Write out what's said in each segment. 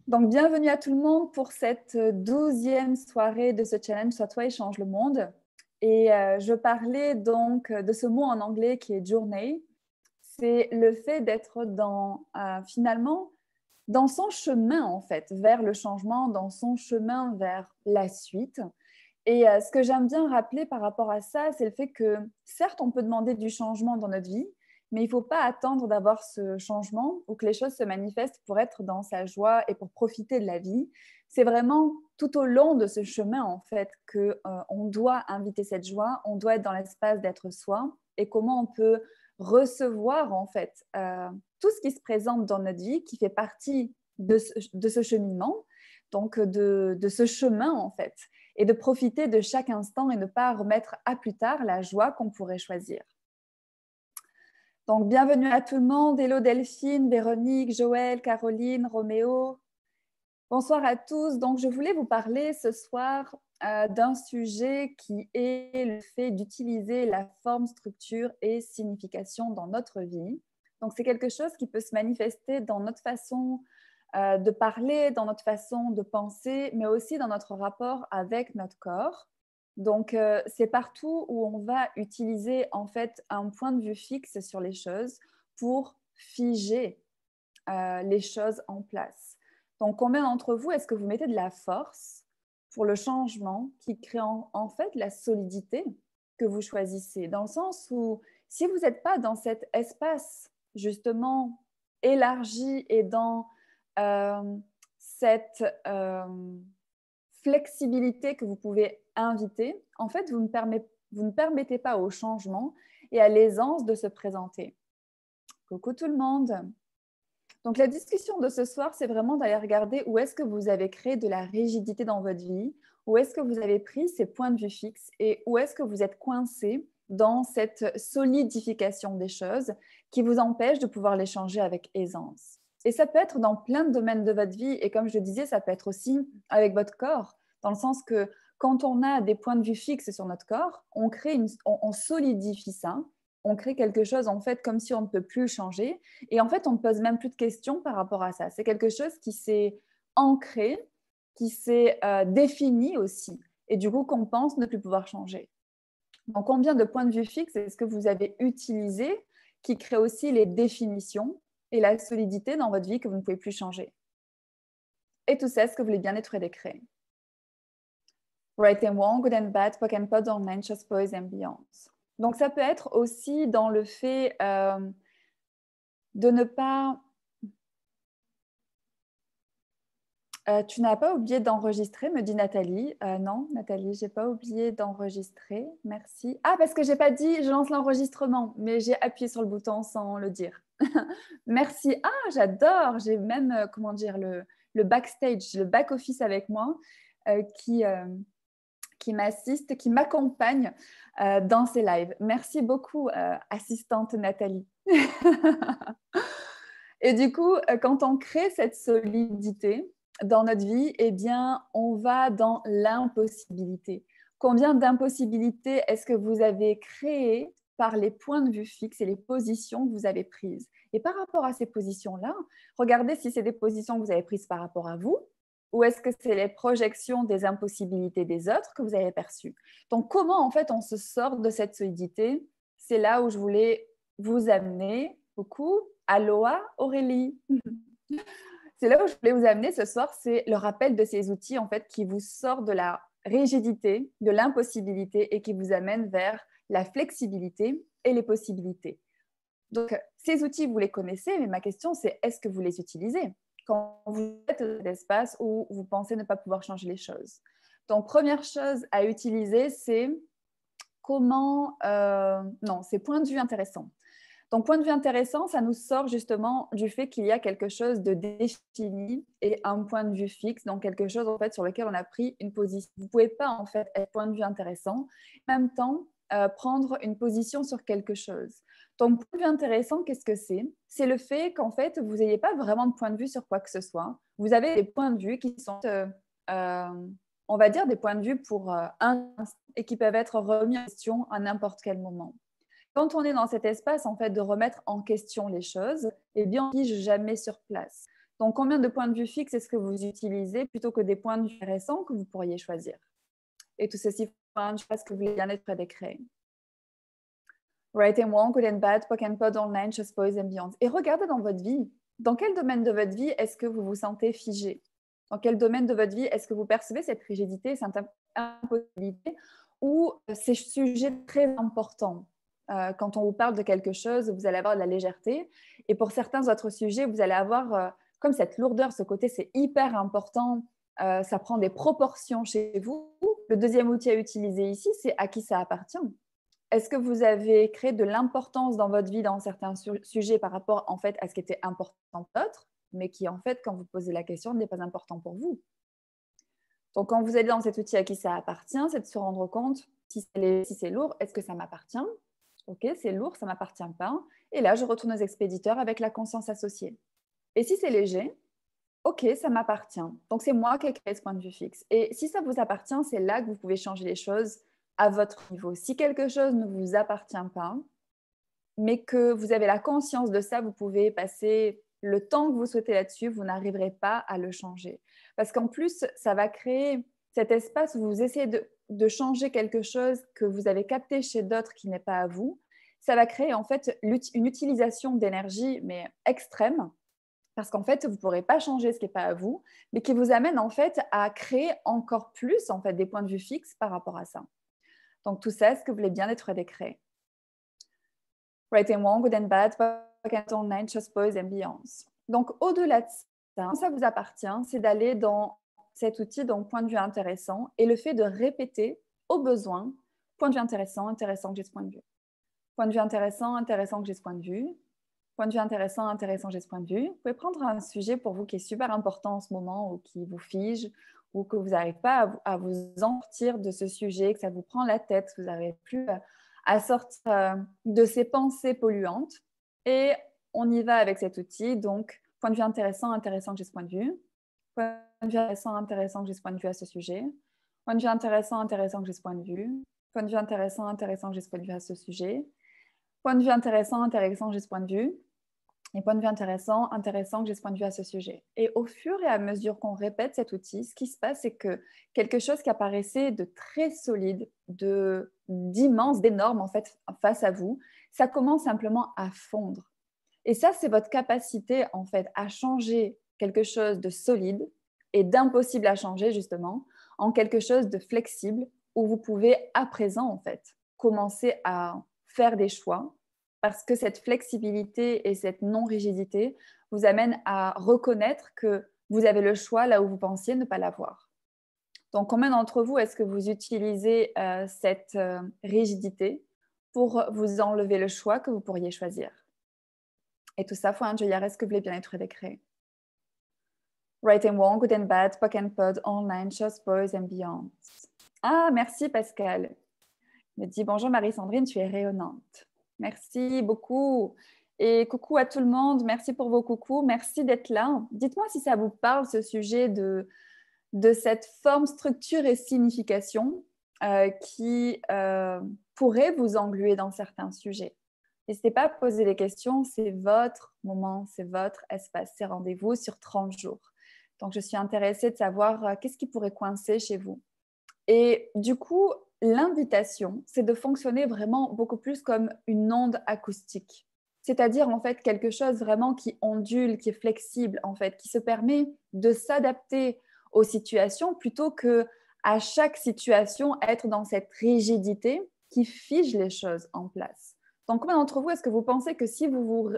Donc, bienvenue à tout le monde pour cette 12e soirée de ce challenge Sois toi et change le monde. Et je parlais donc de ce mot en anglais qui est journey. C'est le fait d'être finalement dans son chemin en fait, vers le changement, dans son chemin vers la suite. Et ce que j'aime bien rappeler par rapport à ça, c'est le fait que certes, on peut demander du changement dans notre vie, mais il ne faut pas attendre d'avoir ce changement ou que les choses se manifestent pour être dans sa joie et pour profiter de la vie. C'est vraiment tout au long de ce chemin, en fait, qu'on doit inviter cette joie, on doit être dans l'espace d'être soi et comment on peut recevoir, en fait, tout ce qui se présente dans notre vie, qui fait partie de ce cheminement, donc de ce chemin, en fait, et de profiter de chaque instant et ne pas remettre à plus tard la joie qu'on pourrait choisir. Donc, bienvenue à tout le monde. Hello Delphine, Véronique, Joël, Caroline, Roméo. Bonsoir à tous. Donc, je voulais vous parler ce soir d'un sujet qui est le fait d'utiliser la forme, structure et signification dans notre vie. Donc, c'est quelque chose qui peut se manifester dans notre façon de parler, dans notre façon de penser, mais aussi dans notre rapport avec notre corps. Donc, c'est partout où on va utiliser en fait un point de vue fixe sur les choses pour figer les choses en place. Donc, combien d'entre vous, est-ce que vous mettez de la force pour le changement qui crée en fait la solidité que vous choisissez? Dans le sens où si vous n'êtes pas dans cet espace justement élargi et dans cette flexibilité que vous pouvez inviter, en fait, vous ne permettez pas au changement et à l'aisance de se présenter. Coucou tout le monde. Donc, la discussion de ce soir, c'est vraiment d'aller regarder où est-ce que vous avez créé de la rigidité dans votre vie, où est-ce que vous avez pris ces points de vue fixes et où est-ce que vous êtes coincé dans cette solidification des choses qui vous empêche de pouvoir les changer avec aisance. Et ça peut être dans plein de domaines de votre vie et comme je le disais, ça peut être aussi avec votre corps, dans le sens que quand on a des points de vue fixes sur notre corps, on solidifie ça, on crée quelque chose en fait comme si on ne peut plus le changer et en fait on ne pose même plus de questions par rapport à ça. C'est quelque chose qui s'est ancré, qui s'est défini aussi et du coup qu'on pense ne plus pouvoir changer. Donc combien de points de vue fixes est-ce que vous avez utilisé qui créent aussi les définitions et la solidité dans votre vie que vous ne pouvez plus changer? Et tout ça, est-ce que vous voulez bien être décret? Right and wrong, good and bad, poke and pod, anxious boys and beyond. Donc ça peut être aussi dans le fait de ne pas... tu n'as pas oublié d'enregistrer, me dit Nathalie. Non, Nathalie, je n'ai pas oublié d'enregistrer. Merci. Ah, parce que je n'ai pas dit je lance l'enregistrement, mais j'ai appuyé sur le bouton sans le dire. Merci. Ah, j'adore. J'ai même, comment dire, le backstage, le back-office avec moi qui m'assiste, qui m'accompagne dans ces lives. Merci beaucoup, assistante Nathalie. Et du coup, quand on crée cette solidité dans notre vie, eh bien, on va dans l'impossibilité. Combien d'impossibilités est-ce que vous avez créées par les points de vue fixes et les positions que vous avez prises? Et par rapport à ces positions-là, regardez si c'est des positions que vous avez prises par rapport à vous ou est-ce que c'est les projections des impossibilités des autres que vous avez perçues. Donc, comment en fait on se sort de cette solidité? C'est là où je voulais vous amener. Coucou, aloha Aurélie. C'est là où je voulais vous amener ce soir, c'est le rappel de ces outils en fait qui vous sortent de la rigidité, de l'impossibilité et qui vous amènent vers la flexibilité et les possibilités. Donc, ces outils, vous les connaissez, mais ma question, c'est est-ce que vous les utilisez quand vous êtes dans l'espace où vous pensez ne pas pouvoir changer les choses? Donc, première chose à utiliser, c'est c'est point de vue intéressant. Donc, point de vue intéressant, ça nous sort justement du fait qu'il y a quelque chose de défini et un point de vue fixe, donc quelque chose en fait sur lequel on a pris une position. Vous ne pouvez pas en fait être point de vue intéressant, en même temps prendre une position sur quelque chose. Donc, point de vue intéressant, qu'est-ce que c'est? C'est le fait qu'en fait, vous n'ayez pas vraiment de point de vue sur quoi que ce soit. Vous avez des points de vue qui sont, on va dire, des points de vue pour un instant et qui peuvent être remis en question à n'importe quel moment. Quand on est dans cet espace en fait de remettre en question les choses, eh bien on ne pige jamais sur place. Donc, combien de points de vue fixes est-ce que vous utilisez plutôt que des points de vue intéressants que vous pourriez choisir? Et tout ceci pour un espace que vous voulez bien être décréé. Right and wrong, good and bad, POC and POD, online, Just Boys and Beyond. Et regardez dans votre vie. Dans quel domaine de votre vie est-ce que vous vous sentez figé? Dans quel domaine de votre vie est-ce que vous percevez cette rigidité, cette impossibilité ou ces sujets très importants? Quand on vous parle de quelque chose, vous allez avoir de la légèreté. Et pour certains autres sujets, vous allez avoir comme cette lourdeur, ce côté, c'est hyper important. Ça prend des proportions chez vous. Le deuxième outil à utiliser ici, c'est à qui ça appartient. Est-ce que vous avez créé de l'importance dans votre vie dans certains sujets par rapport en fait à ce qui était important pour d'autres, mais qui en fait, quand vous posez la question, n'est pas important pour vous? Donc, quand vous allez dans cet outil à qui ça appartient, c'est de se rendre compte si c'est lourd, est-ce que ça m'appartient? Ok, c'est lourd, ça ne m'appartient pas. Et là, je retourne aux expéditeurs avec la conscience associée. Et si c'est léger, ok, ça m'appartient. Donc, c'est moi qui ai créé ce point de vue fixe. Et si ça vous appartient, c'est là que vous pouvez changer les choses à votre niveau. Si quelque chose ne vous appartient pas, mais que vous avez la conscience de ça, vous pouvez passer le temps que vous souhaitez là-dessus, vous n'arriverez pas à le changer. Parce qu'en plus, ça va créer cet espace où vous essayez de changer quelque chose que vous avez capté chez d'autres qui n'est pas à vous. Ça va créer en fait une utilisation d'énergie, mais extrême, parce qu'en fait, vous ne pourrez pas changer ce qui n'est pas à vous, mais qui vous amène en fait à créer encore plus en fait, des points de vue fixes par rapport à ça. Donc, tout ça, est-ce que vous voulez bien être décréé? Right and wrong, good and bad, online, Just Boys and Beyond. Donc, au-delà de ça, ça vous appartient, c'est d'aller dans cet outil, donc point de vue intéressant, et le fait de répéter au besoin, point de vue intéressant, intéressant que j'ai ce point de vue. Point de vue intéressant, intéressant que j'ai ce point de vue. Point de vue intéressant, intéressant que j'ai ce point de vue. Vous pouvez prendre un sujet pour vous qui est super important en ce moment ou qui vous fige ou que vous n'arrivez pas à vous en sortir de ce sujet, que ça vous prend la tête, que vous n'arrivez plus à sortir de ces pensées polluantes. Et on y va avec cet outil. Donc, point de vue intéressant, intéressant que j'ai ce point de vue. Point de vue intéressant, intéressant que j'ai ce point de vue à ce sujet. Point de vue intéressant, intéressant que j'ai ce point de vue. Point de vue intéressant, intéressant que j'ai ce point de vue à ce sujet. Point de vue intéressant, intéressant que j'ai ce point de vue. Et point de vue intéressant, intéressant que j'ai ce point de vue à ce sujet. Et au fur et à mesure qu'on répète cet outil, ce qui se passe, c'est que quelque chose qui apparaissait de très solide, d'immense, d'énorme en fait face à vous, ça commence simplement à fondre. Et ça, c'est votre capacité en fait à changer quelque chose de solide et d'impossible à changer justement en quelque chose de flexible où vous pouvez à présent en fait commencer à faire des choix parce que cette flexibilité et cette non-rigidité vous amènent à reconnaître que vous avez le choix là où vous pensiez ne pas l'avoir. Donc, combien d'entre vous est-ce que vous utilisez cette rigidité pour vous enlever le choix que vous pourriez choisir? Et tout ça, faut un joyard, est-ce que vous voulez bien être décréé? Right and wrong, good and bad, POC and POD, online, Just Boys and Beyond. Ah, merci Pascal. Il me dit bonjour Marie-Sandrine, tu es rayonnante. Merci beaucoup. Et coucou à tout le monde, merci pour vos coucous, merci d'être là. Dites-moi si ça vous parle, ce sujet de cette forme, structure et signification qui pourrait vous engluer dans certains sujets. N'hésitez pas à poser des questions, c'est votre moment, c'est votre espace, c'est rendez-vous sur 30 jours. Donc, je suis intéressée de savoir qu'est-ce qui pourrait coincer chez vous. Et du coup, l'invitation, c'est de fonctionner vraiment beaucoup plus comme une onde acoustique. C'est-à-dire, en fait, quelque chose vraiment qui ondule, qui est flexible, en fait, qui se permet de s'adapter aux situations plutôt que à chaque situation être dans cette rigidité qui fige les choses en place. Donc, combien d'entre vous est-ce que vous pensez que si vous vous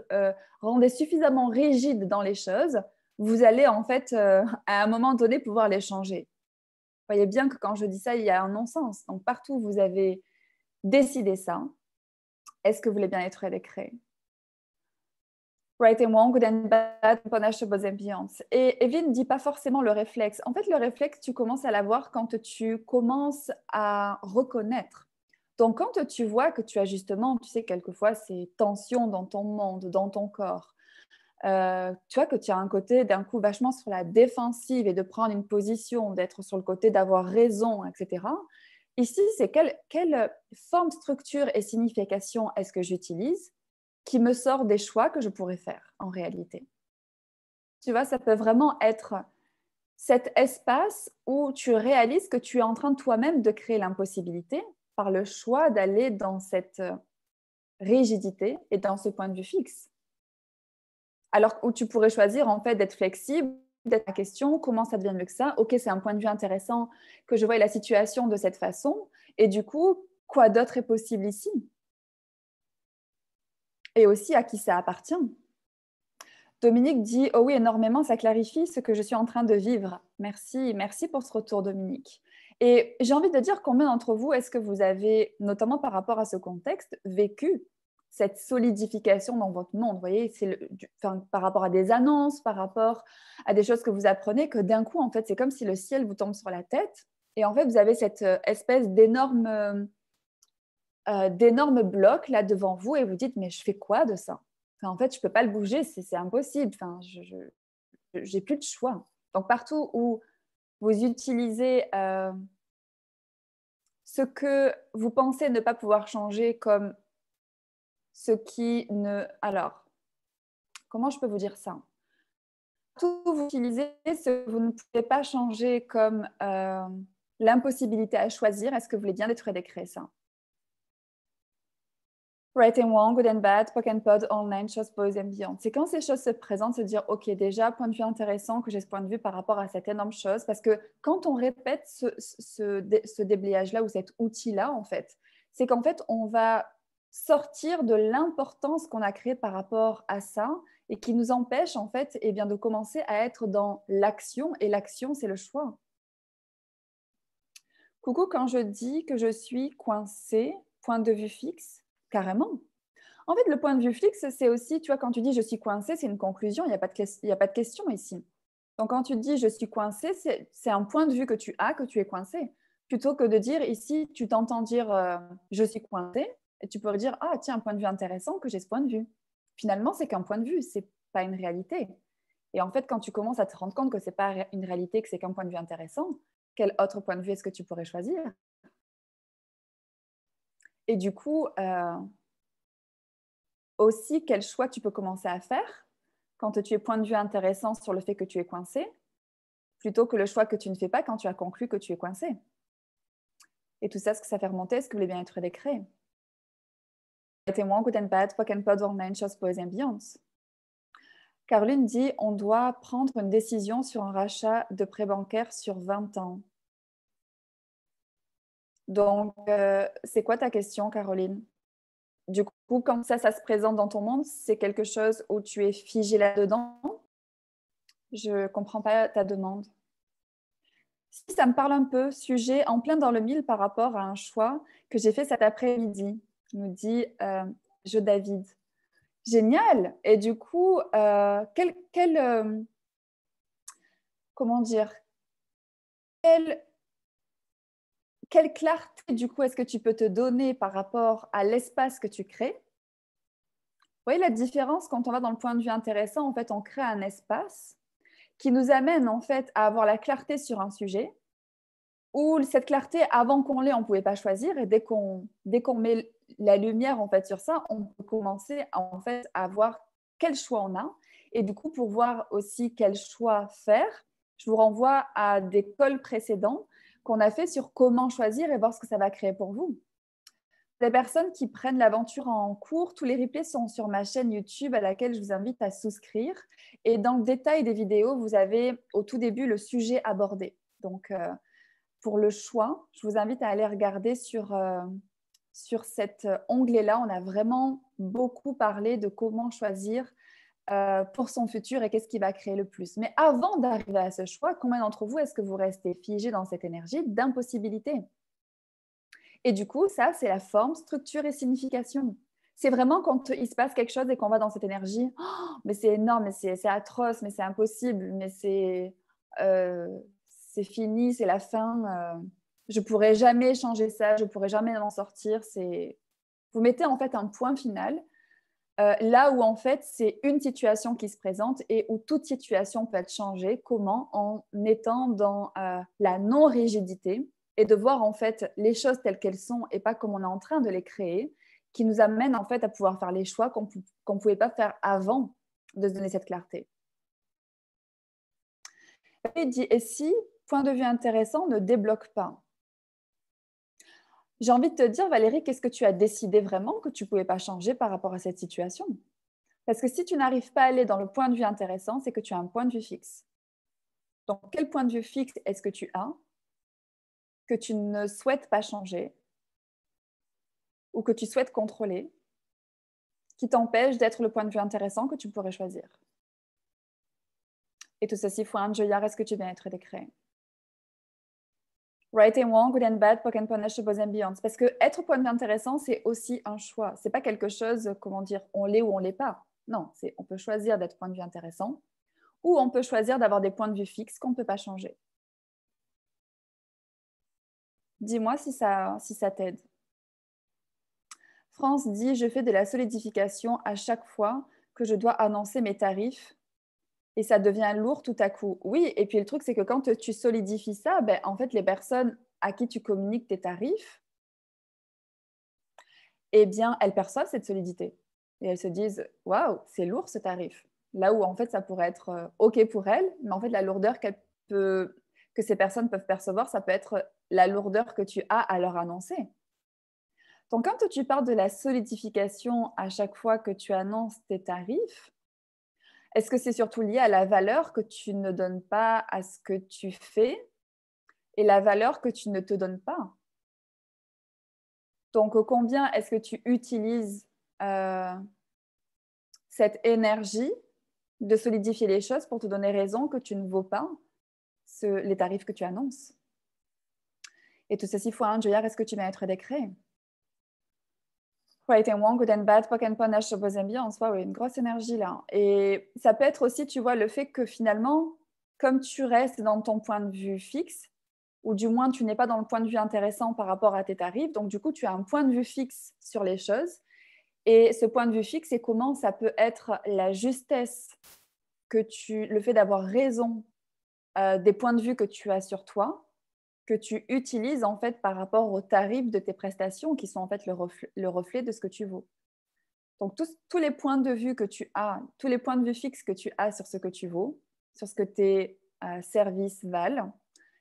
rendez suffisamment rigide dans les choses, vous allez en fait à un moment donné pouvoir les changer? Vous voyez bien que quand je dis ça, il y a un non-sens. Donc, partout où vous avez décidé ça, est-ce que vous voulez bien être décréé? Right and wrong, good and bad, panache, bonnes ambiances. Et Evin ne dit pas forcément le réflexe. En fait, le réflexe, tu commences à l'avoir quand tu commences à reconnaître. Donc, quand tu vois que tu as justement, tu sais, quelquefois, ces tensions dans ton monde, dans ton corps, tu vois que tu as un côté d'un coup vachement sur la défensive et de prendre une position, d'être sur le côté d'avoir raison, etc. Ici, c'est quelle forme, structure et signification est-ce que j'utilise qui me sort des choix que je pourrais faire en réalité. Tu vois, ça peut vraiment être cet espace où tu réalises que tu es en train toi-même de créer l'impossibilité par le choix d'aller dans cette rigidité et dans ce point de vue fixe. Alors où tu pourrais choisir en fait d'être flexible, d'être la question, comment ça devient mieux que ça? Ok, c'est un point de vue intéressant que je vois la situation de cette façon. Et du coup, quoi d'autre est possible ici? Et aussi à qui ça appartient. Dominique dit: «Oh oui, énormément, ça clarifie ce que je suis en train de vivre». Merci, merci pour ce retour, Dominique. Et j'ai envie de dire, combien d'entre vous est-ce que vous avez, notamment par rapport à ce contexte, vécu cette solidification dans votre monde? Vous voyez, c'est par rapport à des annonces, par rapport à des choses que vous apprenez, que d'un coup, en fait, c'est comme si le ciel vous tombe sur la tête et en fait, vous avez cette espèce d'énorme bloc là devant vous et vous dites: «Mais je fais quoi de ça?» Enfin, en fait, je peux pas le bouger, c'est impossible. Enfin, j'ai plus de choix. Donc partout où vous utilisez, ce que vous pensez ne pas pouvoir changer comme ce qui ne alors, comment je peux vous dire ça? Tout vous utilisez ce que vous ne pouvez pas changer comme, l'impossibilité à choisir. Est-ce que vous voulez bien détruire des créer ça? Right and wrong, good and bad, poke and pod, online, choses, pose and beyond. C'est quand ces choses se présentent, se dire, OK, déjà, point de vue intéressant que j'ai ce point de vue par rapport à cette énorme chose. Parce que quand on répète ce déblayage-là ou cet outil-là, en fait, c'est qu'en fait, on va sortir de l'importance qu'on a créée par rapport à ça et qui nous empêche, en fait, eh bien, de commencer à être dans l'action. Et l'action, c'est le choix. Coucou, quand je dis que je suis coincée, point de vue fixe, carrément. En fait, le point de vue fixe, c'est aussi, tu vois, quand tu dis je suis coincée, c'est une conclusion, il n'y a, il y a pas de question ici. Donc, quand tu dis je suis coincée, c'est un point de vue que tu as, que tu es coincée. Plutôt que de dire ici, tu t'entends dire je suis coincée, et tu pourrais dire ah, tiens, un point de vue intéressant que j'ai ce point de vue. Finalement, c'est qu'un point de vue, c'est pas une réalité. Et en fait, quand tu commences à te rendre compte que c'est pas une réalité, que c'est qu'un point de vue intéressant, quel autre point de vue est-ce que tu pourrais choisir? Et du coup, aussi quel choix tu peux commencer à faire quand tu es point de vue intéressant sur le fait que tu es coincé, plutôt que le choix que tu ne fais pas quand tu as conclu que tu es coincé. Et tout ça, ce que ça fait remonter, est-ce que vous voulez bien être décret? Témoin, good and bad, poke and pod, online, chose, pose, ambiance. Caroline dit on doit prendre une décision sur un rachat de prêt bancaire sur 20 ans. Donc, c'est quoi ta question, Caroline? Du coup, quand ça se présente dans ton monde, c'est quelque chose où tu es figé là-dedans? Je ne comprends pas ta demande. Si ça me parle un peu, sujet en plein dans le mille par rapport à un choix que j'ai fait cet après-midi, nous dit Je David. Génial. Et du coup, comment dire, quelle, quelle clarté du coup est-ce que tu peux te donner par rapport à l'espace que tu crées? Vous voyez la différence quand on va dans le point de vue intéressant, en fait, on crée un espace qui nous amène en fait à avoir la clarté sur un sujet, où cette clarté, avant qu'on l'ait, on ne pouvait pas choisir. Et dès qu'on met la lumière en fait, sur ça, on peut commencer en fait, à voir quel choix on a. Et du coup, pour voir aussi quel choix faire, je vous renvoie à des calls précédents qu'on a fait sur comment choisir et voir ce que ça va créer pour vous. Les personnes qui prennent l'aventure en cours, tous les replays sont sur ma chaîne YouTube à laquelle je vous invite à souscrire. Et dans le détail des vidéos, vous avez au tout début le sujet abordé. Donc, pour le choix, je vous invite à aller regarder sur cet onglet-là. On a vraiment beaucoup parlé de comment choisir pour son futur et qu'est-ce qui va créer le plus. Mais avant d'arriver à ce choix, combien d'entre vous est-ce que vous restez figé dans cette énergie d'impossibilité? Et du coup, ça, c'est la forme, structure et signification. C'est vraiment quand il se passe quelque chose et qu'on va dans cette énergie, oh, mais c'est énorme, mais c'est atroce, mais c'est impossible, mais c'est fini, c'est la fin. Je ne pourrai jamais changer ça, je ne pourrai jamais m'en sortir. Vous mettez en fait un point final, là où en fait c'est une situation qui se présente et où toute situation peut être changée. Comment? En étant dans la non-rigidité et de voir en fait les choses telles qu'elles sont et pas comme on est en train de les créer, qui nous amène en fait à pouvoir faire les choix qu'on ne pouvait pas faire avant de se donner cette clarté. Il dit, et si point de vue intéressant ne débloque pas? J'ai envie de te dire, Valérie, qu'est-ce que tu as décidé vraiment que tu ne pouvais pas changer par rapport à cette situation? Parce que si tu n'arrives pas à aller dans le point de vue intéressant, c'est que tu as un point de vue fixe. Donc, quel point de vue fixe est-ce que tu as que tu ne souhaites pas changer ou que tu souhaites contrôler, qui t'empêche d'être le point de vue intéressant que tu pourrais choisir? Et tout ceci faut un joyar, est-ce que tu viens être décret? Right and wrong, good and bad, poke and punish, above and beyond. Parce que être point de vue intéressant, c'est aussi un choix. C'est pas quelque chose, comment dire, on l'est ou on l'est pas. Non, c'est on peut choisir d'être point de vue intéressant ou on peut choisir d'avoir des points de vue fixes qu'on ne peut pas changer. Dis-moi si ça t'aide. France dit, je fais de la solidification à chaque fois que je dois annoncer mes tarifs et ça devient lourd tout à coup. Oui, et puis le truc, c'est que quand tu solidifies ça, ben, en fait, les personnes à qui tu communiques tes tarifs, eh bien, elles perçoivent cette solidité. Et elles se disent, waouh, c'est lourd ce tarif. Là où, en fait, ça pourrait être OK pour elles, mais en fait, la lourdeur que ces personnes peuvent percevoir, ça peut être la lourdeur que tu as à leur annoncer. Donc, quand tu parles de la solidification à chaque fois que tu annonces tes tarifs, est-ce que c'est surtout lié à la valeur que tu ne donnes pas à ce que tu fais et la valeur que tu ne te donnes pas? Donc, combien est-ce que tu utilises cette énergie de solidifier les choses pour te donner raison que tu ne vaux pas les tarifs que tu annonces? Et tout ceci fois un joyar, est-ce que tu vas être décret? Right and wrong, good and bad, poke and punish, opposing ambiance. Wow, une grosse énergie là. Et ça peut être aussi, tu vois, le fait que finalement, comme tu restes dans ton point de vue fixe, ou du moins tu n'es pas dans le point de vue intéressant par rapport à tes tarifs, donc du coup tu as un point de vue fixe sur les choses. Et ce point de vue fixe, c'est comment ça peut être la justesse le fait d'avoir raison des points de vue que tu as sur toi, que tu utilises en fait par rapport aux tarifs de tes prestations qui sont en fait le reflet de ce que tu vaux. Donc tous les points de vue que tu as, tous les points de vue fixes que tu as sur ce que tu vaux, sur ce que tes services valent,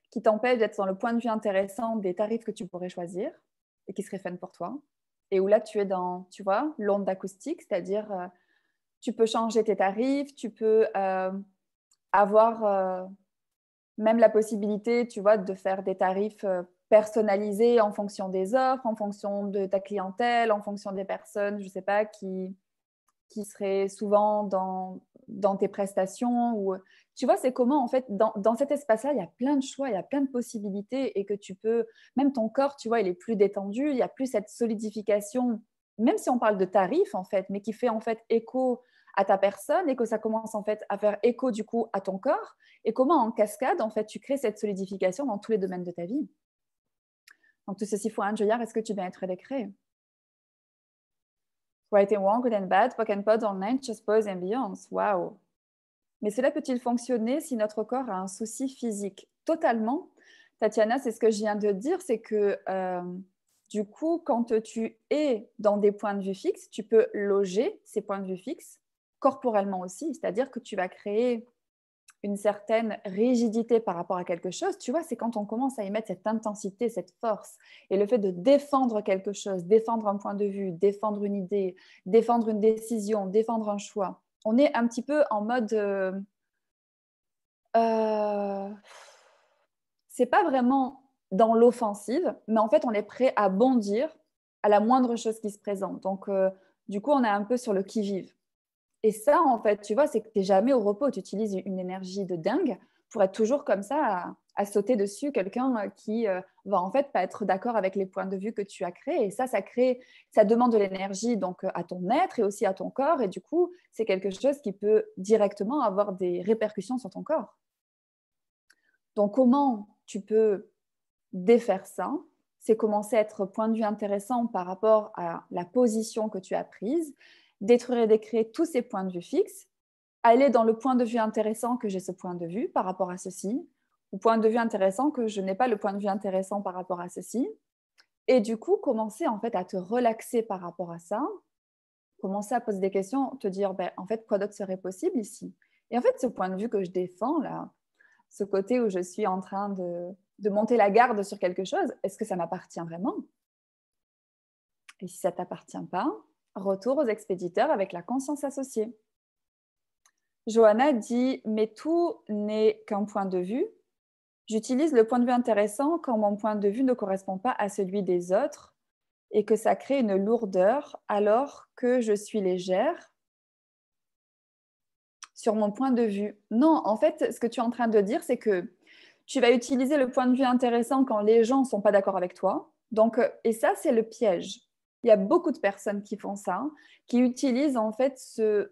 qui t'empêchent d'être dans le point de vue intéressant des tarifs que tu pourrais choisir et qui seraient fun pour toi. Et où là, tu es dans, tu vois, l'onde acoustique, c'est-à-dire tu peux changer tes tarifs, tu peux avoir même la possibilité, tu vois, de faire des tarifs personnalisés en fonction des offres, en fonction de ta clientèle, en fonction des personnes, je ne sais pas, qui seraient souvent dans tes prestations. Ou, tu vois, c'est comment, en fait, dans cet espace-là, il y a plein de choix, il y a plein de possibilités et que tu peux, même ton corps, tu vois, il est plus détendu, il n'y a plus cette solidification, même si on parle de tarifs, en fait, mais qui fait, en fait, écho à ta personne et que ça commence, en fait, à faire écho, du coup, à ton corps et comment, en cascade, en fait, tu crées cette solidification dans tous les domaines de ta vie. Donc, tout ceci faut un joyard, est-ce que tu viens être décret? Right and wrong, good and bad, poke and pod, online, just pause and beyond. Waouh! Mais cela peut-il fonctionner si notre corps a un souci physique? Totalement. Tatiana, c'est ce que je viens de dire, c'est que du coup, quand tu es dans des points de vue fixes, tu peux loger ces points de vue fixes corporellement aussi, c'est-à-dire que tu vas créer une certaine rigidité par rapport à quelque chose, tu vois, c'est quand on commence à y mettre cette intensité, cette force. Et le fait de défendre quelque chose, défendre un point de vue, défendre une idée, défendre une décision, défendre un choix, on est un petit peu en mode... c'est pas vraiment dans l'offensive, mais en fait, on est prêt à bondir à la moindre chose qui se présente. Donc, du coup, on est un peu sur le qui-vive. Et ça, en fait, tu vois, c'est que tu n'es jamais au repos. Tu utilises une énergie de dingue pour être toujours comme ça, à sauter dessus quelqu'un qui va en fait pas être d'accord avec les points de vue que tu as créés. Et ça demande de l'énergie donc à ton être et aussi à ton corps. Et du coup, c'est quelque chose qui peut directement avoir des répercussions sur ton corps. Donc, comment tu peux défaire ça? C'est commencer à être point de vue intéressant par rapport à la position que tu as prise, détruire et décréer tous ces points de vue fixes, aller dans le point de vue intéressant que j'ai ce point de vue par rapport à ceci, ou point de vue intéressant que je n'ai pas le point de vue intéressant par rapport à ceci, et du coup commencer en fait à te relaxer par rapport à ça, commencer à poser des questions, te dire en fait quoi d'autre serait possible ici? Et en fait ce point de vue que je défends là, ce côté où je suis en train de monter la garde sur quelque chose, est-ce que ça m'appartient vraiment? Et si ça ne t'appartient pas, retour aux expéditeurs avec la conscience associée. Johanna dit « Mais tout n'est qu'un point de vue. J'utilise le point de vue intéressant quand mon point de vue ne correspond pas à celui des autres et que ça crée une lourdeur alors que je suis légère sur mon point de vue. » Non, en fait, ce que tu es en train de dire, c'est que tu vas utiliser le point de vue intéressant quand les gens ne sont pas d'accord avec toi. Donc, et ça, c'est le piège. Il y a beaucoup de personnes qui font ça, qui utilisent en fait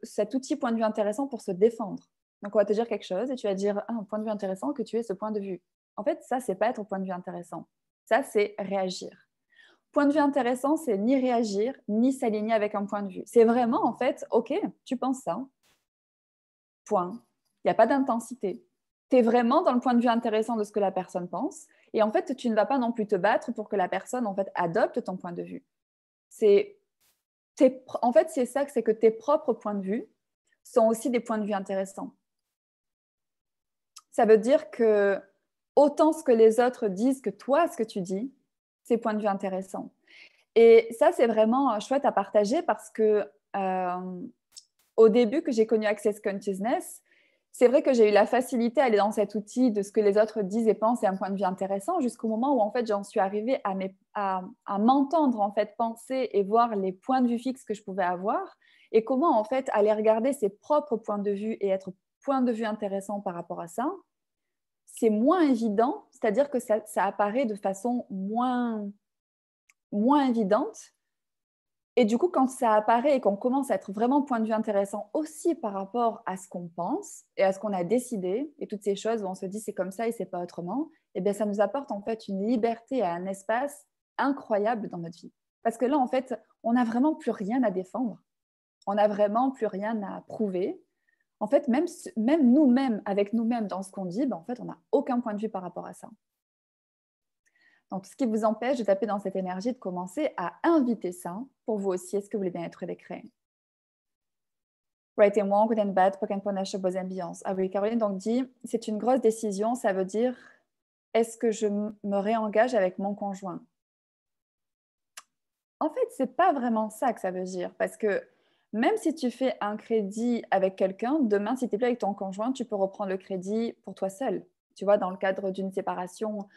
cet outil point de vue intéressant pour se défendre. Donc, on va te dire quelque chose et tu vas dire un point de vue intéressant que tu aies ce point de vue. En fait, ça, c'est pas être point de vue intéressant. Ça, c'est réagir. Point de vue intéressant, c'est ni réagir, ni s'aligner avec un point de vue. C'est vraiment, en fait, OK, tu penses ça. Point. Il n'y a pas d'intensité. Tu es vraiment dans le point de vue intéressant de ce que la personne pense. Et en fait, tu ne vas pas non plus te battre pour que la personne, en fait, adopte ton point de vue. En fait, c'est ça, c'est que tes propres points de vue sont aussi des points de vue intéressants. Ça veut dire que autant ce que les autres disent que toi, ce que tu dis, c'est point de vue intéressant. Et ça, c'est vraiment chouette à partager parce que au début que j'ai connu Access Consciousness, c'est vrai que j'ai eu la facilité à aller dans cet outil de ce que les autres disent et pensent et un point de vue intéressant jusqu'au moment où en fait j'en suis arrivée à m'entendre en fait penser et voir les points de vue fixes que je pouvais avoir et comment en fait aller regarder ses propres points de vue et être point de vue intéressant par rapport à ça, c'est moins évident, c'est-à-dire que ça apparaît de façon moins évidente. Et du coup, quand ça apparaît et qu'on commence à être vraiment point de vue intéressant aussi par rapport à ce qu'on pense et à ce qu'on a décidé et toutes ces choses où on se dit c'est comme ça et c'est pas autrement, eh bien ça nous apporte en fait une liberté et un espace incroyable dans notre vie. Parce que là, en fait, on n'a vraiment plus rien à défendre. On n'a vraiment plus rien à prouver. En fait, même nous-mêmes, avec nous-mêmes dans ce qu'on dit, ben, en fait, on n'a aucun point de vue par rapport à ça. Donc, ce qui vous empêche de taper dans cette énergie, de commencer à inviter ça pour vous aussi. Est-ce que vous voulez bien être décret? Right and wrong, good and bad, poken ponache, bonne ambiance. Ah oui, Caroline donc dit, c'est une grosse décision, ça veut dire, est-ce que je me réengage avec mon conjoint? En fait, c'est pas vraiment ça que ça veut dire, parce que même si tu fais un crédit avec quelqu'un, demain, si tu n'es plus avec ton conjoint, tu peux reprendre le crédit pour toi seul. Tu vois, dans le cadre d'une séparation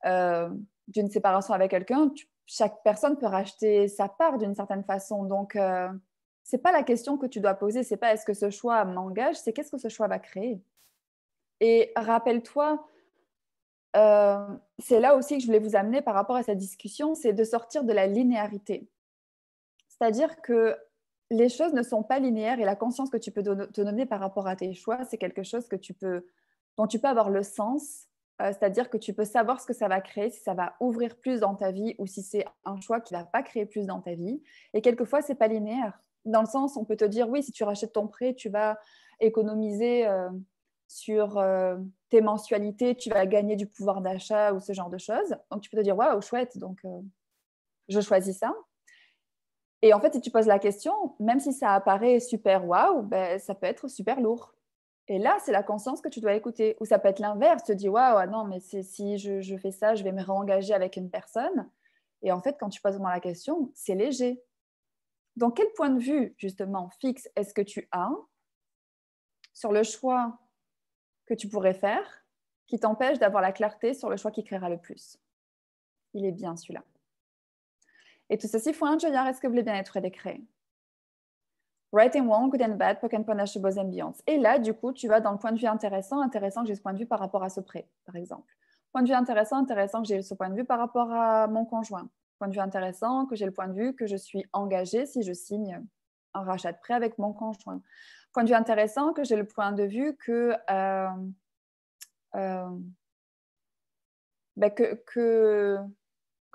avec quelqu'un, chaque personne peut racheter sa part d'une certaine façon. Donc, ce n'est pas la question que tu dois poser, ce n'est pas est-ce que ce choix m'engage, c'est qu'est-ce que ce choix va créer. Et rappelle-toi, c'est là aussi que je voulais vous amener par rapport à cette discussion, c'est de sortir de la linéarité. C'est-à-dire que les choses ne sont pas linéaires et la conscience que tu peux te donner par rapport à tes choix, c'est quelque chose dont tu peux avoir le sens. C'est-à-dire que tu peux savoir ce que ça va créer, si ça va ouvrir plus dans ta vie ou si c'est un choix qui ne va pas créer plus dans ta vie. Et quelquefois, ce n'est pas linéaire. Dans le sens, on peut te dire, oui, si tu rachètes ton prêt, tu vas économiser sur tes mensualités, tu vas gagner du pouvoir d'achat ou ce genre de choses. Donc, tu peux te dire, waouh, chouette, donc je choisis ça. Et en fait, si tu poses la question, même si ça apparaît super waouh, ben, ça peut être super lourd. Et là, c'est la conscience que tu dois écouter. Ou ça peut être l'inverse, te dis waouh, ah non, mais si je fais ça, je vais me réengager avec une personne. Et en fait, quand tu poses vraiment la question, c'est léger. Donc, quel point de vue, justement, fixe est-ce que tu as sur le choix que tu pourrais faire qui t'empêche d'avoir la clarté sur le choix qui créera le plus? Il est bien celui-là. Et tout ceci faut un joyard, est-ce que vous voulez bien être décret? Right and wrong, good and bad, poken ponache, bonne ambiance. Et là, du coup, tu vas dans le point de vue intéressant que j'ai ce point de vue par rapport à ce prêt, par exemple. Point de vue intéressant que j'ai ce point de vue par rapport à mon conjoint. Point de vue intéressant que j'ai le point de vue que je suis engagée si je signe un rachat de prêt avec mon conjoint. Point de vue intéressant que j'ai le point de vue que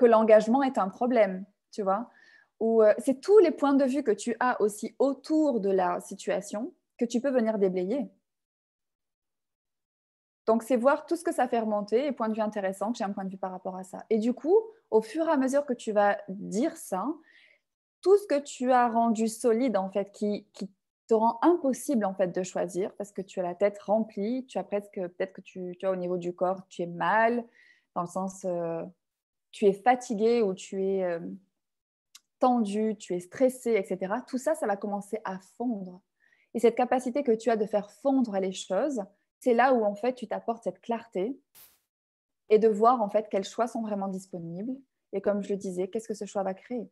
l'engagement est un problème, tu vois. Ou c'est tous les points de vue que tu as aussi autour de la situation que tu peux venir déblayer. Donc, c'est voir tout ce que ça fait remonter et point de vue intéressant, que j'ai un point de vue par rapport à ça. Et du coup, au fur et à mesure que tu vas dire ça, tout ce que tu as rendu solide, en fait, qui te rend impossible en fait de choisir parce que tu as la tête remplie, tu as presque, peut-être que tu as au niveau du corps, tu es mal, dans le sens, tu es fatigué ou tu es tendu, tu es stressé, etc. Tout ça, ça va commencer à fondre. Et cette capacité que tu as de faire fondre les choses, c'est là où en fait tu t'apportes cette clarté et de voir en fait quels choix sont vraiment disponibles. Et comme je le disais, qu'est-ce que ce choix va créer?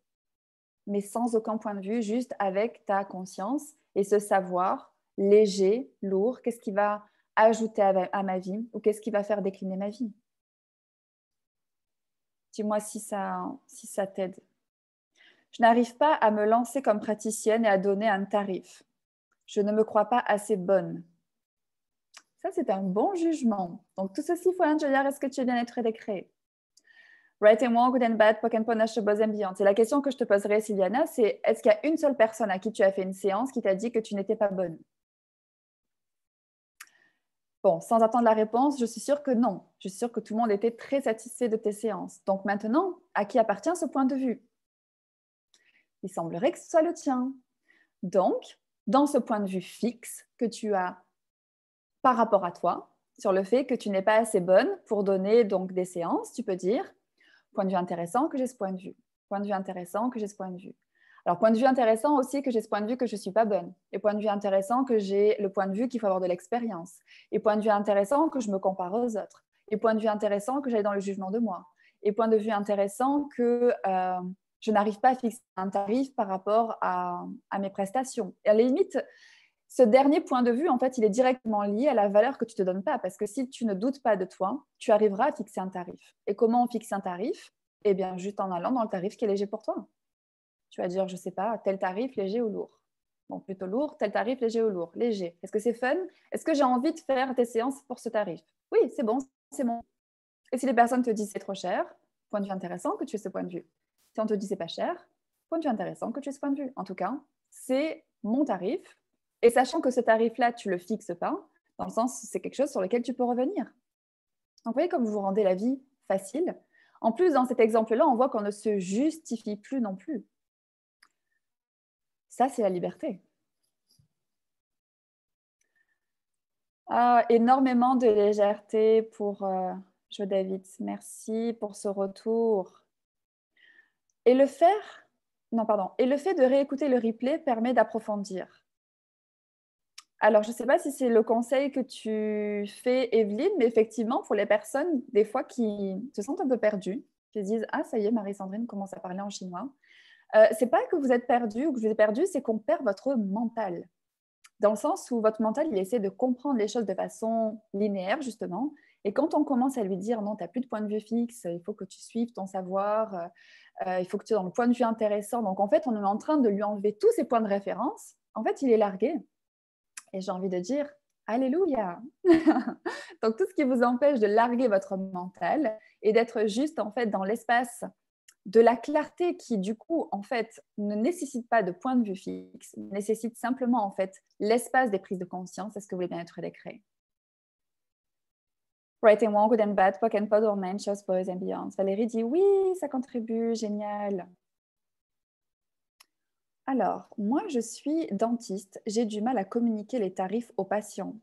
Mais sans aucun point de vue, juste avec ta conscience et ce savoir léger, lourd, qu'est-ce qui va ajouter à ma vie ou qu'est-ce qui va faire décliner ma vie? Dis-moi si ça t'aide. Je n'arrive pas à me lancer comme praticienne et à donner un tarif. Je ne me crois pas assez bonne. Ça, c'est un bon jugement. Donc, tout ceci faut dire, est-ce que tu es bien-être et décret? Right and wrong, good and bad, poc and panache, buzz and beyond. C'est la question que je te poserai, Sylviana, c'est est-ce qu'il y a une seule personne à qui tu as fait une séance qui t'a dit que tu n'étais pas bonne? Bon, sans attendre la réponse, je suis sûre que non. Je suis sûre que tout le monde était très satisfait de tes séances. Donc maintenant, à qui appartient ce point de vue? Il semblerait que ce soit le tien. Donc, dans ce point de vue fixe que tu as par rapport à toi, sur le fait que tu n'es pas assez bonne pour donner donc des séances, tu peux dire point de vue intéressant que j'ai ce point de vue. Point de vue intéressant que j'ai ce point de vue. Alors, point de vue intéressant aussi que j'ai ce point de vue que je ne suis pas bonne. Et point de vue intéressant que j'ai le point de vue qu'il faut avoir de l'expérience. Et point de vue intéressant que je me compare aux autres. Et point de vue intéressant que j'aille dans le jugement de moi. Et point de vue intéressant que je n'arrive pas à fixer un tarif par rapport à mes prestations. Et à la limite, ce dernier point de vue, en fait, il est directement lié à la valeur que tu ne te donnes pas. Parce que si tu ne doutes pas de toi, tu arriveras à fixer un tarif. Et comment on fixe un tarif? Eh bien, juste en allant dans le tarif qui est léger pour toi. Tu vas dire, je ne sais pas, tel tarif léger ou lourd. Bon, plutôt lourd, tel tarif léger ou lourd. Léger. Est-ce que c'est fun? Est-ce que j'ai envie de faire tes séances pour ce tarif? Oui, c'est bon, c'est bon. Et si les personnes te disent c'est trop cher, point de vue intéressant que tu aies ce point de vue. Si on te dit c'est pas cher, point de vue intéressant que tu aies ce point de vue. En tout cas, c'est mon tarif. Et sachant que ce tarif-là, tu ne le fixes pas, dans le sens, c'est quelque chose sur lequel tu peux revenir. Donc, vous voyez comme vous vous rendez la vie facile. En plus, dans cet exemple-là, on voit qu'on ne se justifie plus non plus. Ça, c'est la liberté. Ah, énormément de légèreté pour Jo David. Merci pour ce retour. Et le fait de réécouter le replay permet d'approfondir. Alors, je ne sais pas si c'est le conseil que tu fais, Evelyne, mais effectivement, pour les personnes, des fois, qui se sentent un peu perdues, qui se disent « Ah, ça y est, Marie-Sandrine commence à parler en chinois ». Ce n'est pas que vous êtes perdu ou que vous êtes perdu, c'est qu'on perd votre mental. Dans le sens où votre mental, il essaie de comprendre les choses de façon linéaire, justement. Et quand on commence à lui dire « Non, tu n'as plus de point de vue fixe, il faut que tu suives ton savoir, il faut que tu aies dans le point de vue intéressant ». Donc, en fait, on est en train de lui enlever tous ses points de référence. En fait, il est largué. Et j'ai envie de dire, alléluia. Donc, tout ce qui vous empêche de larguer votre mental et d'être juste, en fait, dans l'espace de la clarté qui, du coup, en fait, ne nécessite pas de point de vue fixe, nécessite simplement, en fait, l'espace des prises de conscience. Est-ce que vous voulez bien être décret? Right and wrong, good and bad, pock and pod, or man, shows, boys and beyond. Valérie dit, oui, ça contribue, génial. Alors, moi, je suis dentiste. J'ai du mal à communiquer les tarifs aux patients.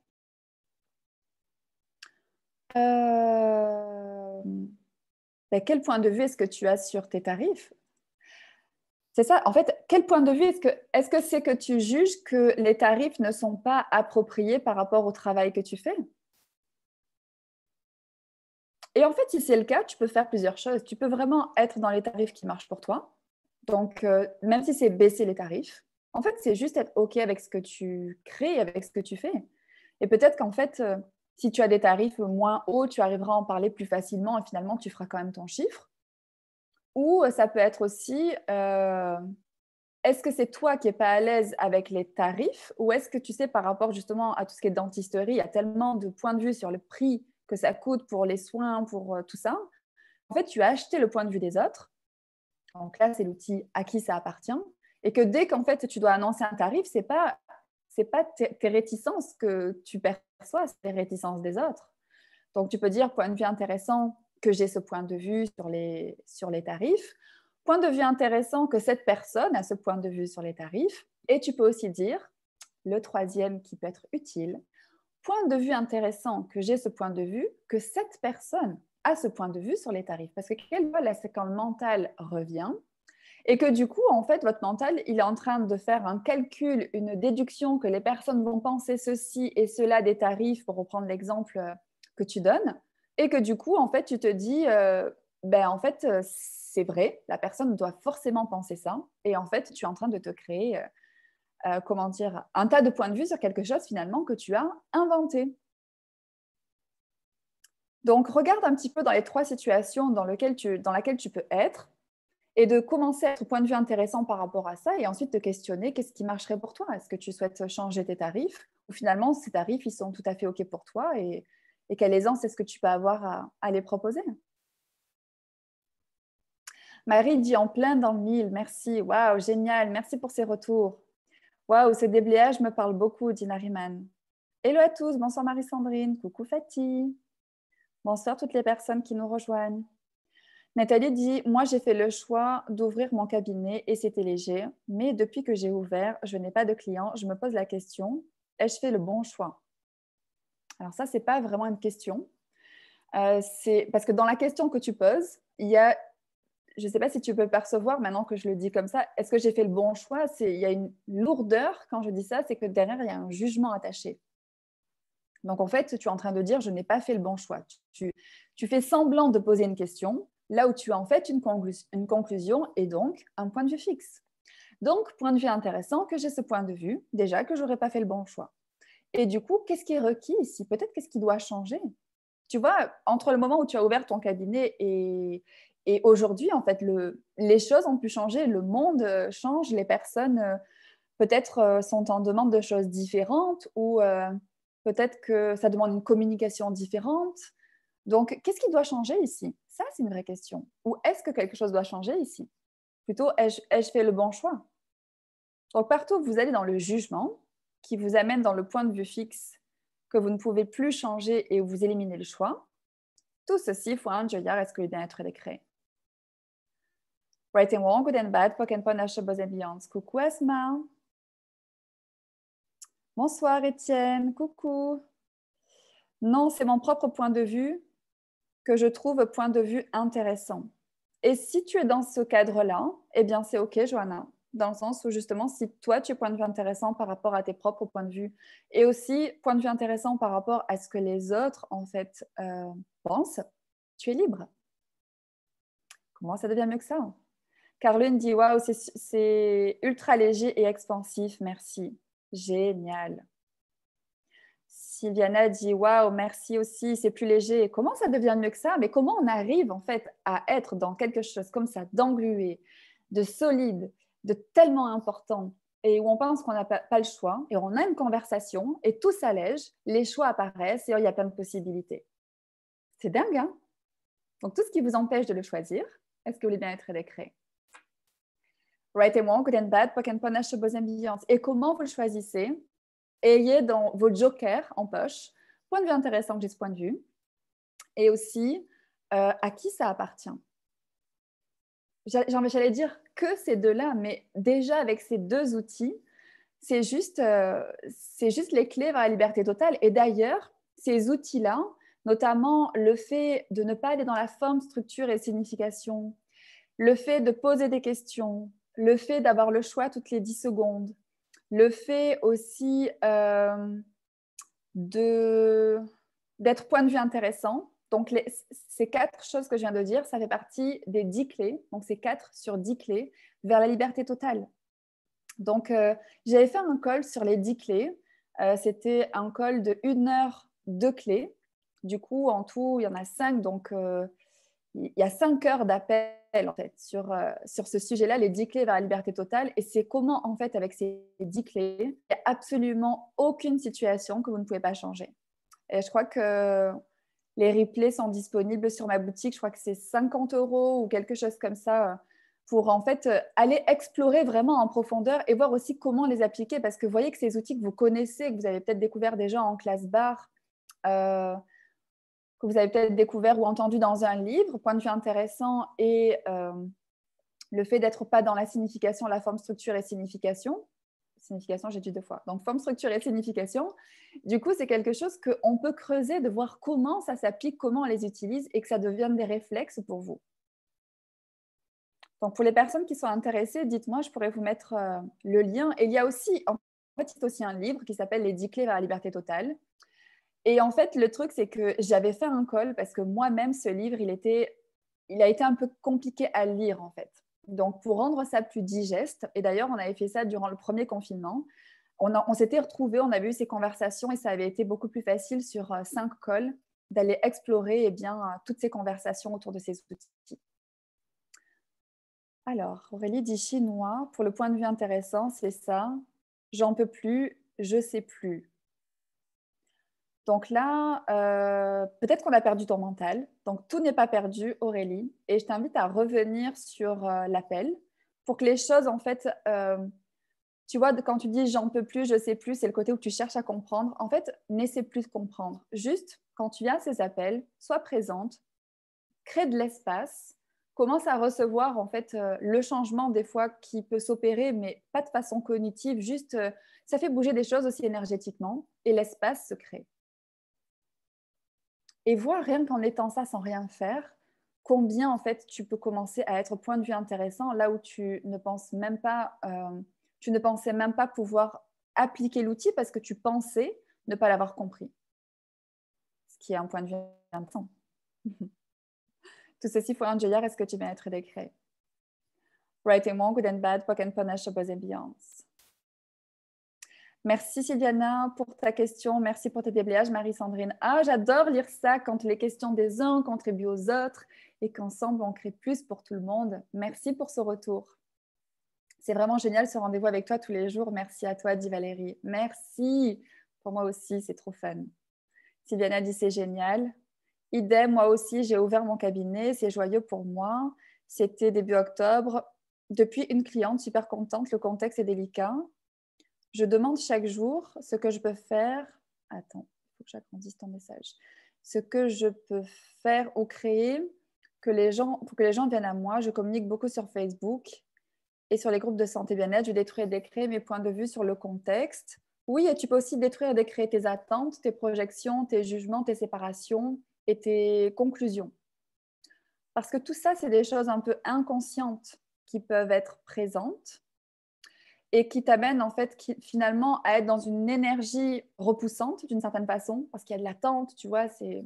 Quel point de vue est-ce que tu as sur tes tarifs? C'est ça, en fait, quel point de vue est-ce que c'est que tu juges que les tarifs ne sont pas appropriés par rapport au travail que tu fais? Et en fait, si c'est le cas, tu peux faire plusieurs choses. Tu peux vraiment être dans les tarifs qui marchent pour toi. Donc, même si c'est baisser les tarifs, en fait, c'est juste être OK avec ce que tu crées, avec ce que tu fais. Et peut-être qu'en fait, si tu as des tarifs moins hauts, tu arriveras à en parler plus facilement et finalement, tu feras quand même ton chiffre. Ou ça peut être aussi, est-ce que c'est toi qui n'es pas à l'aise avec les tarifs ou est-ce que tu sais par rapport justement à tout ce qui est dentisterie, il y a tellement de points de vue sur le prix que ça coûte pour les soins, pour tout ça. En fait, tu as acheté le point de vue des autres. Donc là, c'est l'outil à qui ça appartient. Et que dès qu'en fait, tu dois annoncer un tarif, ce n'est pas tes réticences que tu perçois, c'est les réticences des autres. Donc, tu peux dire, point de vue intéressant, que j'ai ce point de vue sur les tarifs. Point de vue intéressant que cette personne a ce point de vue sur les tarifs. Et tu peux aussi dire, le troisième qui peut être utile, point de vue intéressant que j'ai ce point de vue, que cette personne a ce point de vue sur les tarifs. Parce que quelquefois, là, c'est quand le mental revient et que du coup, en fait, votre mental, il est en train de faire un calcul, une déduction que les personnes vont penser ceci et cela des tarifs, pour reprendre l'exemple que tu donnes, et que du coup, en fait, tu te dis, en fait, c'est vrai, la personne doit forcément penser ça, et en fait, tu es en train de te créer, comment dire, un tas de points de vue sur quelque chose finalement que tu as inventé. Donc, regarde un petit peu dans les 3 situations dans laquelle tu peux être, et de commencer à être point de vue intéressant par rapport à ça, et ensuite te questionner qu'est-ce qui marcherait pour toi. Est-ce que tu souhaites changer tes tarifs, ou finalement ces tarifs ils sont tout à fait OK pour toi, et quelle aisance est-ce que tu peux avoir à les proposer. Marie dit en plein dans le mille, merci, waouh, génial, merci pour ces retours. Waouh, ce déblayage me parle beaucoup, dit Nariman. Hello à tous, bonsoir Marie-Sandrine, coucou Fatih, bonsoir toutes les personnes qui nous rejoignent. Nathalie dit, moi j'ai fait le choix d'ouvrir mon cabinet et c'était léger, mais depuis que j'ai ouvert, je n'ai pas de clients, je me pose la question, ai-je fait le bon choix? Alors ça, ce n'est pas vraiment une question, c'est parce que dans la question que tu poses, il y a, je ne sais pas si tu peux percevoir maintenant que je le dis comme ça, est-ce que j'ai fait le bon choix? Il y a une lourdeur quand je dis ça, c'est que derrière, il y a un jugement attaché. Donc en fait, tu es en train de dire, je n'ai pas fait le bon choix. Tu fais semblant de poser une question, là où tu as en fait une conclusion et donc un point de vue fixe. Donc, point de vue intéressant, que j'ai ce point de vue, déjà que je n'aurais pas fait le bon choix. Et du coup, qu'est-ce qui est requis ici? Peut-être qu'est-ce qui doit changer? Tu vois, entre le moment où tu as ouvert ton cabinet et aujourd'hui, en fait, les choses ont pu changer, le monde change, les personnes peut-être sont en demande de choses différentes, ou peut-être que ça demande une communication différente. Donc, qu'est-ce qui doit changer ici? Ça, c'est une vraie question. Ou est-ce que quelque chose doit changer ici? Plutôt, ai-je fait le bon choix? Donc, partout où vous allez dans le jugement, qui vous amène dans le point de vue fixe que vous ne pouvez plus changer et où vous éliminez le choix, tout ceci faut un joyar est-ce que le bien-être est créé. Right and wrong, good and bad, poc and pon, and beyond. Coucou Asma. Bonsoir Étienne, coucou. Non, c'est mon propre point de vue que je trouve point de vue intéressant. Et si tu es dans ce cadre-là, eh bien c'est OK, Johanna, dans le sens où justement, si toi, tu es point de vue intéressant par rapport à tes propres points de vue, et aussi point de vue intéressant par rapport à ce que les autres, en fait, pensent, tu es libre. Comment ça devient mieux que ça? Caroline dit, waouh, c'est ultra léger et expansif, merci. Génial. Sylviana dit, waouh, merci aussi, c'est plus léger. Comment ça devient mieux que ça? Mais comment on arrive en fait à être dans quelque chose comme ça, d'englué, de solide, de tellement important, et où on pense qu'on n'a pas le choix, et on a une conversation, et tout s'allège, les choix apparaissent, et il y a plein de possibilités. C'est dingue, hein? Donc tout ce qui vous empêche de le choisir, est-ce que vous voulez bien être décret? Right and wrong, good and bad, poc and panache, beaux ambiance. Et comment vous le choisissez? Ayez dans vos jokers en poche, point de vue intéressant que j'ai ce point de vue, et aussi à qui ça appartient. J'allais dire que ces deux-là, mais déjà avec ces deux outils, c'est juste les clés vers la liberté totale. Et d'ailleurs, ces outils-là, notamment le fait de ne pas aller dans la forme, structure et signification, le fait de poser des questions, le fait d'avoir le choix toutes les 10 secondes, le fait aussi d'être point de vue intéressant. Donc, ces 4 choses que je viens de dire, ça fait partie des 10 clés. Donc, c'est 4 sur 10 clés vers la liberté totale. Donc, j'avais fait un call sur les 10 clés. C'était un call de 1 heure, 2 clés. Du coup, en tout, il y en a 5. Donc, il y a 5 heures d'appel en fait, sur ce sujet-là, les 10 clés vers la liberté totale. Et c'est comment, en fait, avec ces 10 clés, il n'y a absolument aucune situation que vous ne pouvez pas changer. Et je crois que les replays sont disponibles sur ma boutique. Je crois que c'est 50 € ou quelque chose comme ça pour, en fait, aller explorer vraiment en profondeur et voir aussi comment les appliquer. Parce que vous voyez que ces outils que vous connaissez, que vous avez peut-être découvert déjà en classe barre, que vous avez peut-être découvert ou entendu dans un livre, point de vue intéressant, et le fait d'être pas dans la signification, la forme, structure et signification, signification, j'ai dit 2 fois. Donc, forme structurée, signification. Du coup, c'est quelque chose qu'on peut creuser, de voir comment ça s'applique, comment on les utilise et que ça devienne des réflexes pour vous. Donc, pour les personnes qui sont intéressées, dites-moi, je pourrais vous mettre le lien. Et il y a aussi, en fait, c'est aussi un livre qui s'appelle Les 10 clés vers la liberté totale. Et en fait, le truc, c'est que j'avais fait un call parce que moi-même, ce livre, il a été un peu compliqué à lire, en fait. Donc, pour rendre ça plus digeste, et d'ailleurs, on avait fait ça durant le premier confinement, on s'était retrouvés, on avait eu ces conversations et ça avait été beaucoup plus facile sur 5 calls d'aller explorer toutes ces conversations autour de ces outils. Alors, Aurélie dit chinois. Pour le point de vue intéressant, c'est ça. J'en peux plus, je sais plus. Donc là, peut-être qu'on a perdu ton mental. Donc, tout n'est pas perdu, Aurélie. Et je t'invite à revenir sur l'appel pour que les choses, en fait, tu vois, quand tu dis j'en peux plus, je sais plus, c'est le côté où tu cherches à comprendre. En fait, n'essaie plus de comprendre. Juste, quand tu as ces appels, sois présente, crée de l'espace, commence à recevoir en fait le changement des fois qui peut s'opérer, mais pas de façon cognitive, juste ça fait bouger des choses aussi énergétiquement et l'espace se crée. Et vois rien qu'en étant ça sans rien faire, combien en fait tu peux commencer à être point de vue intéressant là où tu ne pensais même pas pouvoir appliquer l'outil parce que tu pensais ne pas l'avoir compris. Ce qui est un point de vue intéressant. Tout ceci for Angela, est-ce que tu viens être décret? Right and wrong, good and bad, poke and punish, above and beyond. Merci Sylviana pour ta question, merci pour tes déblayages Marie-Sandrine. Ah, j'adore lire ça quand les questions des uns contribuent aux autres et qu'ensemble on crée plus pour tout le monde. Merci pour ce retour. C'est vraiment génial ce rendez-vous avec toi tous les jours. Merci à toi, dit Valérie. Merci. Pour moi aussi, c'est trop fun. Sylviana dit c'est génial. Idem, moi aussi, j'ai ouvert mon cabinet. C'est joyeux pour moi. C'était début octobre. Depuis une cliente, super contente. Le contexte est délicat. Je demande chaque jour ce que je peux faire. Attends, il faut que j'agrandisse ton message. Ce que je peux faire ou créer pour que les gens viennent à moi. Je communique beaucoup sur Facebook et sur les groupes de santé bien-être. Je détruis et décréer mes points de vue sur le contexte. Oui, et tu peux aussi détruire et décréer tes attentes, tes projections, tes jugements, tes séparations et tes conclusions. Parce que tout ça, c'est des choses un peu inconscientes qui peuvent être présentes et qui t'amènent en fait finalement à être dans une énergie repoussante d'une certaine façon, parce qu'il y a de l'attente, tu vois, c'est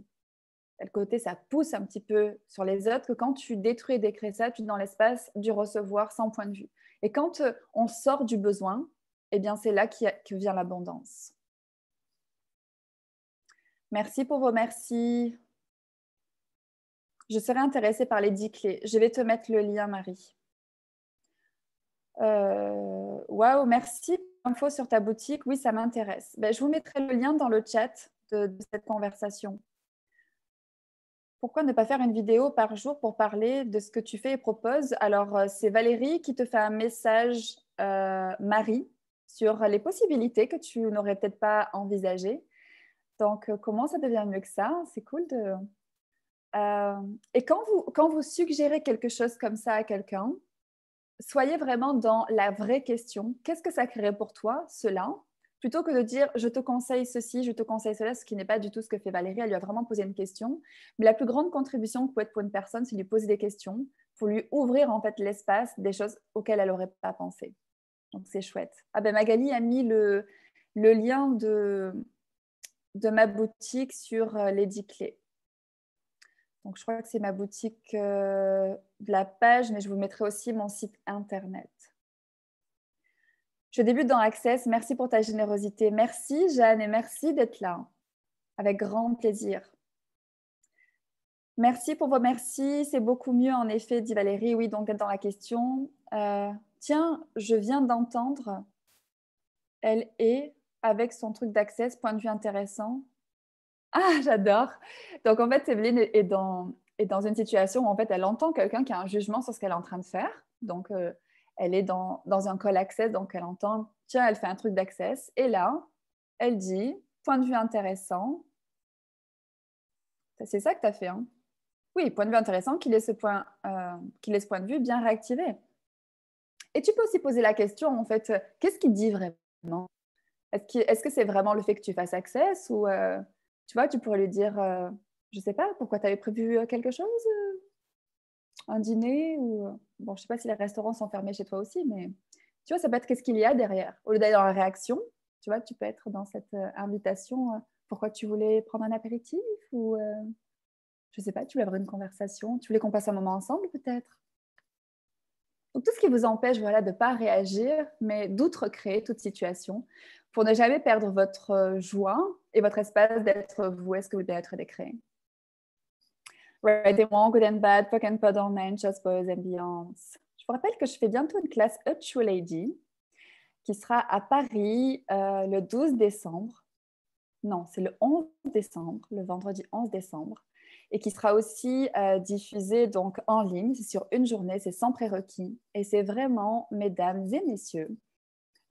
le côté, ça pousse un petit peu sur les autres, que quand tu détruis et décrées ça, tu es dans l'espace du recevoir sans point de vue. Et quand on sort du besoin, eh bien c'est là que vient l'abondance. Merci pour vos merci. Je serais intéressée par les 10 clés. Je vais te mettre le lien, Marie. Waouh, merci. Info sur ta boutique, oui, ça m'intéresse. Ben, je vous mettrai le lien dans le chat de cette conversation. Pourquoi ne pas faire une vidéo par jour pour parler de ce que tu fais et proposes? Alors, c'est Valérie qui te fait un message, Marie, sur les possibilités que tu n'aurais peut-être pas envisagées. Donc, comment ça devient mieux que ça? C'est cool de... Et quand vous suggérez quelque chose comme ça à quelqu'un, soyez vraiment dans la vraie question. Qu'est-ce que ça créerait pour toi, cela? Plutôt que de dire je te conseille ceci, je te conseille cela, ce qui n'est pas du tout ce que fait Valérie. Elle lui a vraiment posé une question. Mais la plus grande contribution que peut être pour une personne, c'est de lui poser des questions pour lui ouvrir en fait l'espace des choses auxquelles elle n'aurait pas pensé. Donc c'est chouette. Ah ben Magali a mis le lien de ma boutique sur les 10 clés. Donc je crois que c'est ma boutique de la page, mais je vous mettrai aussi mon site internet. Je débute dans Access. Merci pour ta générosité. Merci, Jeanne, et merci d'être là. Avec grand plaisir. Merci pour vos merci. C'est beaucoup mieux, en effet, dit Valérie. Oui, donc d'être dans la question. Tiens, je viens d'entendre. Elle est avec son truc d'Access, point de vue intéressant. Ah, j'adore. Donc, en fait, Evelyne est dans une situation où, en fait, elle entend quelqu'un qui a un jugement sur ce qu'elle est en train de faire. Donc, elle est dans un call access, donc elle entend, tiens, elle fait un truc d'access. Et là, elle dit, point de vue intéressant. C'est ça que tu as fait, hein? Oui, point de vue intéressant, qu'il ait ce point de vue bien réactivé. Et tu peux aussi poser la question, en fait, qu'est-ce qu'il dit vraiment? Est-ce que c'est vraiment le fait que tu fasses access ou tu vois, tu pourrais lui dire, je sais pas, pourquoi tu avais prévu quelque chose, un dîner ou bon, je sais pas si les restaurants sont fermés chez toi aussi, mais tu vois, ça peut être qu'est-ce qu'il y a derrière. Au lieu d'aller dans la réaction, tu vois, tu peux être dans cette invitation. Pourquoi tu voulais prendre un apéritif ou je sais pas, tu voulais avoir une conversation, tu voulais qu'on passe un moment ensemble peut-être. Donc, tout ce qui vous empêche voilà, de ne pas réagir, mais d'outre-créer toute situation pour ne jamais perdre votre joie et votre espace d'être vous. Est-ce que vous devez être décréé? Right and wrong, good and bad, POC and POD, online, just boys and beyonds. Je vous rappelle que je fais bientôt une classe A True Lady qui sera à Paris le 12 décembre. Non, c'est le 11 décembre, le vendredi 11 décembre. Et qui sera aussi diffusée donc en ligne. C'est sur une journée, c'est sans prérequis. Et c'est vraiment, mesdames et messieurs,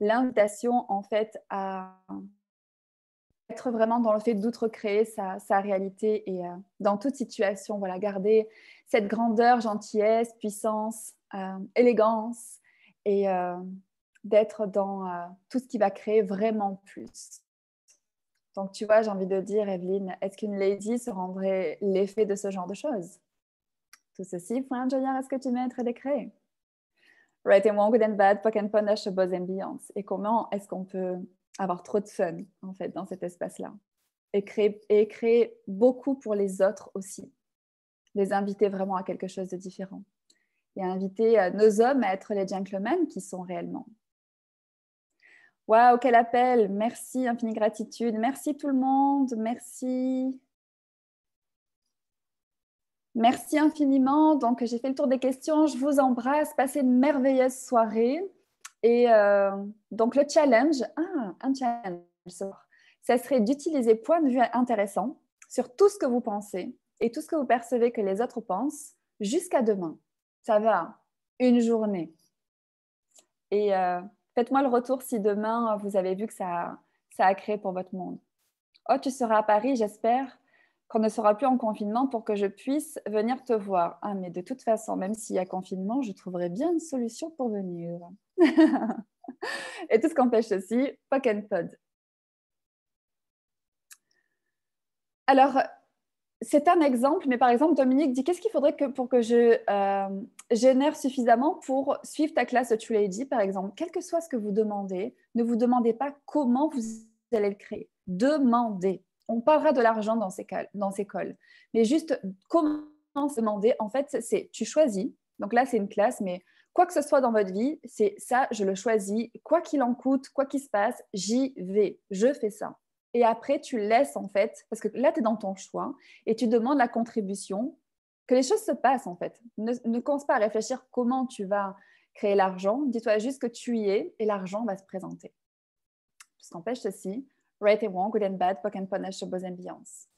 l'invitation en fait à être vraiment dans le fait d'outre-créer sa réalité et dans toute situation, voilà, garder cette grandeur, gentillesse, puissance, élégance et d'être dans tout ce qui va créer vraiment plus. Donc, tu vois, j'ai envie de dire, Evelyne, est-ce qu'une lady se rendrait l'effet de ce genre de choses? Tout ceci, point, Julien, est-ce que tu mets être décret? Right and wrong, good and bad, POC and POD, boys and beyonds. Et comment est-ce qu'on peut avoir trop de fun, en fait, dans cet espace-là? Et créer beaucoup pour les autres aussi. Les inviter vraiment à quelque chose de différent. Et inviter nos hommes à être les gentlemen qui sont réellement. Waouh, quel appel! Merci, infinie gratitude. Merci tout le monde. Merci. Merci infiniment. Donc, j'ai fait le tour des questions. Je vous embrasse. Passez une merveilleuse soirée. Et donc, le challenge, un challenge, ça serait d'utiliser point de vue intéressant sur tout ce que vous pensez et tout ce que vous percevez que les autres pensent jusqu'à demain. Ça va, une journée. Et faites-moi le retour si demain, vous avez vu que ça a créé pour votre monde. Oh, tu seras à Paris, j'espère qu'on ne sera plus en confinement pour que je puisse venir te voir. Ah, mais de toute façon, même s'il y a confinement, je trouverai bien une solution pour venir. Et tout ce qu'empêche aussi, POC and POD. Alors, c'est un exemple, mais par exemple, Dominique dit qu'est-ce qu'il faudrait pour que je génère suffisamment pour suivre ta classe de True Lady, par exemple. Quel que soit ce que vous demandez, ne vous demandez pas comment vous allez le créer. Demandez. On parlera de l'argent dans ces calls, mais juste comment se demander, en fait, c'est tu choisis. Donc là, c'est une classe, mais quoi que ce soit dans votre vie, c'est ça, je le choisis. Quoi qu'il en coûte, quoi qu'il se passe, j'y vais. Je fais ça. Et après, tu laisses en fait, parce que là, tu es dans ton choix et tu demandes la contribution, que les choses se passent en fait. Ne commence pas à réfléchir comment tu vas créer l'argent. Dis-toi juste que tu y es et l'argent va se présenter. Tout ce qu'empêche ceci, right and wrong, good and bad, POC and POD, boys and beyonds.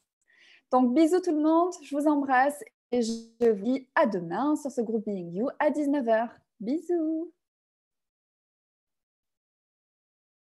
Donc, bisous tout le monde, je vous embrasse et je vous dis à demain sur ce groupe Being You à 19h. Bisous!